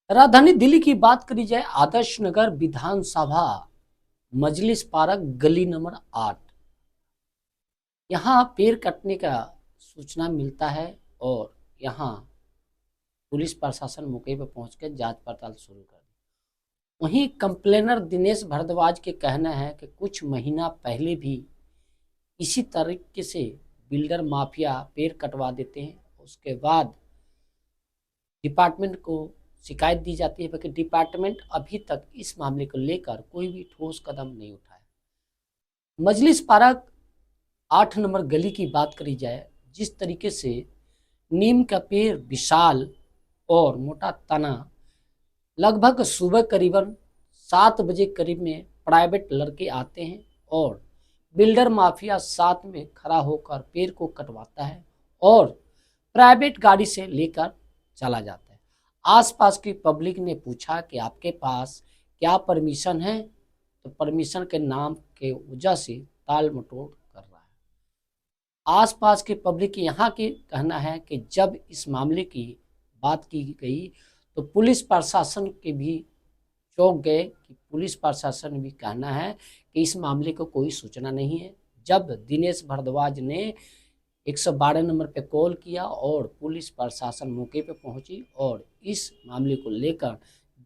राजधानी दिल्ली की बात करी जाए, आदर्श नगर विधानसभा मजलिस पार्क गली नंबर 8, यहाँ पेड़ कटने का सूचना मिलता है और यहाँ पुलिस प्रशासन मौके पर पहुंचकर जांच पड़ताल शुरू कर दी। वहीं कंप्लेनर दिनेश भारद्वाज के कहना है कि कुछ महीना पहले भी इसी तरीके से बिल्डर माफिया पेड़ कटवा देते हैं, उसके बाद डिपार्टमेंट को शिकायत दी जाती है, क्योंकि डिपार्टमेंट अभी तक इस मामले को लेकर कोई भी ठोस कदम नहीं उठाया। मजलिस पार्क 8 नंबर गली की बात करी जाए, जिस तरीके से नीम का पेड़ विशाल और मोटा तना लगभग सुबह करीबन 7 बजे करीब में प्राइवेट लड़के आते हैं और बिल्डर माफिया साथ में खड़ा होकर पेड़ को कटवाता है और प्राइवेट गाड़ी से लेकर चला जाता है। आसपास की पब्लिक ने पूछा कि आपके पास क्या परमिशन है, तो परमिशन के नाम के वजह से टाल मटोल कर रहा है। आसपास की पब्लिक यहाँ की कहना है कि जब इस मामले की बात की गई तो पुलिस प्रशासन के भी चौंक गए कि पुलिस प्रशासन भी कहना है कि इस मामले को कोई सूचना नहीं है। जब दिनेश भारद्वाज ने 112 नंबर पे कॉल किया और पुलिस प्रशासन मौके पे पहुंची और इस मामले को लेकर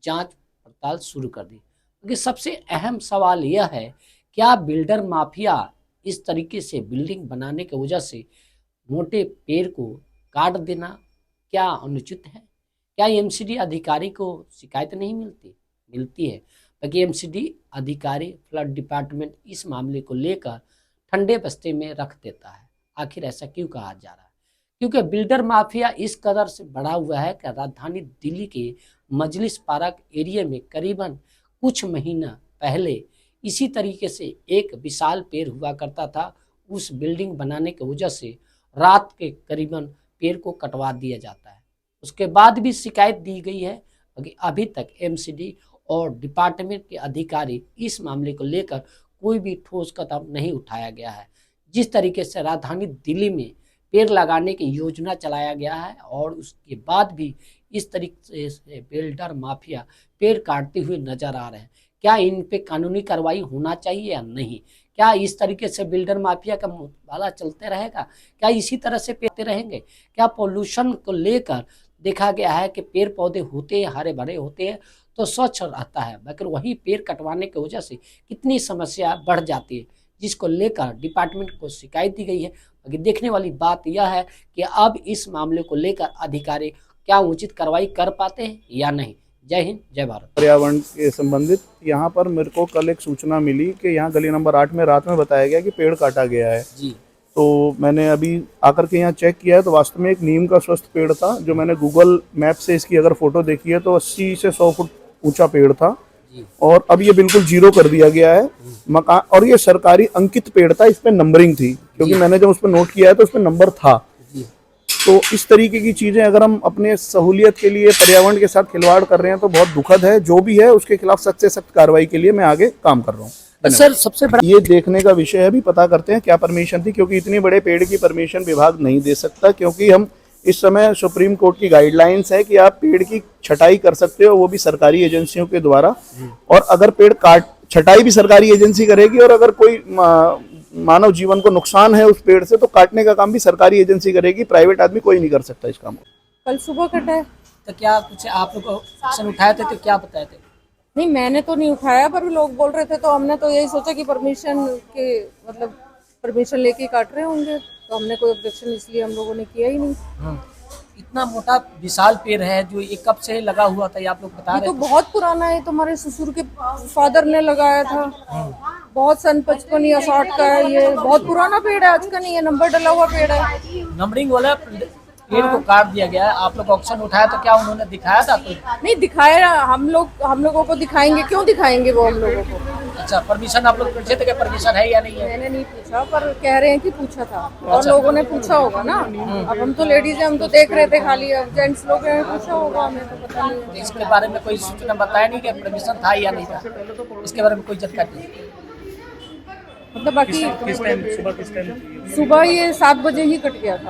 जांच पड़ताल शुरू कर दी। क्योंकि सबसे अहम सवाल यह है, क्या बिल्डर माफिया इस तरीके से बिल्डिंग बनाने की वजह से मोटे पेड़ को काट देना क्या अनुचित है? क्या एमसीडी अधिकारी को शिकायत नहीं मिलती है? क्योंकि एमसीडी अधिकारी फ्लड डिपार्टमेंट इस मामले को लेकर ठंडे बस्ते में रख देता है। आखिर ऐसा क्यों कहा जा रहा है? क्योंकि बिल्डर माफिया इस कदर से बढ़ा हुआ है कि राजधानी दिल्ली के मजलिस पार्क एरिया में करीबन कुछ महीना पहले इसी तरीके से एक विशाल पेड़ हुआ करता था। उस बिल्डिंग बनाने की वजह से रात के करीबन पेड़ को कटवा दिया जाता है। उसके बाद भी शिकायत दी गई है, क्योंकि अभी तक एमसीडी और डिपार्टमेंट के अधिकारी इस मामले को लेकर कोई भी ठोस कदम नहीं उठाया गया है। जिस तरीके से राजधानी दिल्ली में पेड़ लगाने की योजना चलाया गया है और उसके बाद भी इस तरीके से बिल्डर माफिया पेड़ काटते हुए नजर आ रहे हैं, क्या इन पे कानूनी कार्रवाई होना चाहिए या नहीं? क्या इस तरीके से बिल्डर माफिया का मुकाबला चलते रहेगा? क्या इसी तरह से पेड़ते रहेंगे? क्या पोल्यूशन को लेकर देखा गया है कि पेड़ पौधे होते हैं, हरे भरे होते हैं तो स्वच्छ रहता है, मगर वही पेड़ कटवाने की वजह से कितनी समस्या बढ़ जाती है, जिसको लेकर डिपार्टमेंट को शिकायत दी गई है। अगर देखने वाली बात यह है कि अब इस मामले को लेकर अधिकारी क्या उचित कार्रवाई कर पाते हैं या नहीं। जय हिंद, जय भारत। पर्यावरण के संबंधित यहाँ पर मेरे को कल एक सूचना मिली कि यहाँ गली नंबर 8 में रात में बताया गया कि पेड़ काटा गया है जी। तो मैंने अभी आकर के यहाँ चेक किया है तो वास्तव में एक नीम का स्वस्थ पेड़ था, जो मैंने गूगल मैप से इसकी अगर फोटो देखी है तो 80 से 100 फुट ऊंचा पेड़ था और अब ये बिल्कुल जीरो कर दिया गया है मकान। और ये सरकारी अंकित पेड़ था, इस पे नंबरिंग थी, क्योंकि मैंने जब उस पर नोट किया है तो उस पर नंबर था। तो इस तरीके की चीजें अगर हम अपने सहूलियत के लिए पर्यावरण के साथ खिलवाड़ कर रहे हैं तो बहुत दुखद है। जो भी है उसके खिलाफ सख्त से सख्त कार्रवाई के लिए मैं आगे काम कर रहा हूँ। सर, सबसे बड़ा ये देखने का विषय है, अभी पता करते हैं क्या परमिशन थी, क्योंकि इतने बड़े पेड़ की परमिशन विभाग नहीं दे सकता, क्योंकि हम इस समय सुप्रीम कोर्ट की गाइडलाइंस है कि आप पेड़ की छटाई कर सकते हो, वो भी सरकारी एजेंसियों के द्वारा। और अगर पेड़ छटाई भी सरकारी एजेंसी करेगी और अगर कोई मानव जीवन को नुकसान है उस पेड़ से तो काटने का काम भी सरकारी एजेंसी करेगी, प्राइवेट आदमी कोई नहीं कर सकता इस काम को। कल सुबह कटा है तो क्या कुछ आप लोग एक्शन उठाए थे तो क्या बताए थे? नहीं, मैंने तो नहीं उठाया, पर लोग बोल रहे थे तो हमने तो यही सोचा कि परमिशन लेके काट रहे होंगे, तो हमने कोई ऑब्जेक्शन इसलिए हम लोगों ने किया ही नहीं। इतना मोटा विशाल पेड़ है जो एक कब से लगा हुआ था, ये आप लोग बता रहे ये तो बहुत पुराना है, तो हमारे ससुर के फादर ने लगाया था, बहुत सन 55 या 60 का है। ये बहुत पुराना पेड़ है, आज का नहीं है, नंबर डला हुआ पेड़ है। नंबरिंग वाला पेड़ को काट दिया गया है। आप लोग ऑक्शन उठाया तो क्या उन्होंने दिखाया था? तो नहीं दिखाया, हम लोगों को दिखाएंगे, क्यों दिखाएंगे वो हम लोगों को? अच्छा, परमिशन आप लोग पूछे थे कि परमिशन है या नहीं है? मैंने नहीं पूछा, पर कह रहे हैं कि पूछा था और लोगों ने पूछा होगा ना। अब हम तो लेडीज हैं, हम तो देख रहे थे खाली, अब जेंट्स लोग हैं, पूछा होगा, हमें तो पता नहीं। इसके बारे में कोई सूचना बताया नहीं कि परमिशन था या नहीं था? इसके बारे में कोई जानकारी नहीं? मतलब बाकी किस टाइम सुबह सुबह ये 7 बजे ही कट गया था।